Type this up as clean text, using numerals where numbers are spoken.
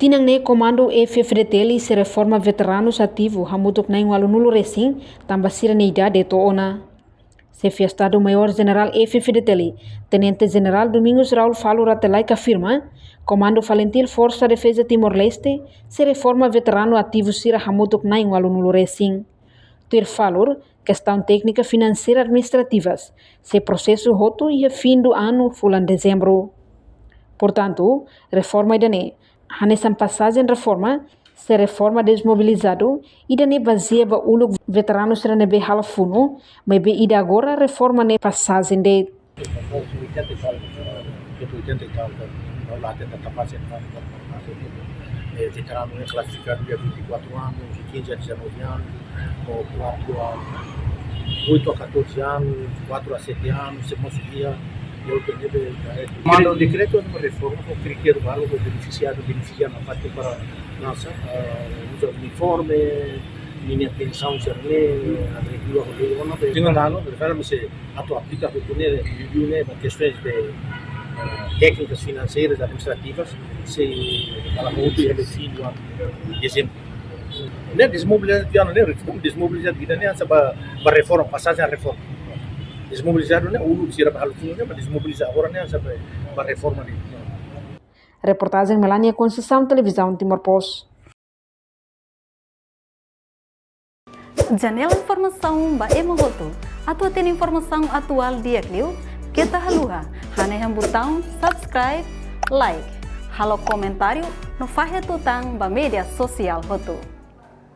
Tinang ne Comando FFDTL se reforma veteranos ativo hamutuk na yung alunulo resing tambah sira na idade to ona. Chefe Estado Maior General FFDTL, Tenente General Domingos Raul Falo Ratelai afirma, Comando Valentil Força Defesa Timor-Leste se reforma veterano ativo sira hamutuk na yung alunulo resing. Ter valor, questão técnica financeira administrativas, se processo roto e fim do ano fulan dezembro. Portanto, reforma idane, hanesan passagem reforma, se reforma desmobilizado, idane baseia ba uluk veteranos serane be halafuno, mas be ida agora reforma ne passagem de veterano é classificado de 24 anos, de 15 a 19 anos, ou 8 a 14 anos, 4 a 7 anos, se conseguia. Mas o decreto é uma reforma com critério válido do beneficiário na parte para nossa usa uniforme, minha pensão serve a regula rodeona de ano, verificamos se ato aplica para ter questões de técnicas financeiras administrativas se para muito é decidido em dezembro. Né desmobilizado né reforma desmobilizado vida né essa para reforma passagem a reforma desmobilizado né o tira para o né para desmobilizar agora né essa para reforma ali. Reportagem Melania Conceição, Televisão Timor-Post. Janela informação ba emogoto. Atua tem informação atual dia Clio. Kita haluha. Haneham botão subscribe, like. Halo comentário no fahe tutang ba media sosial hotu.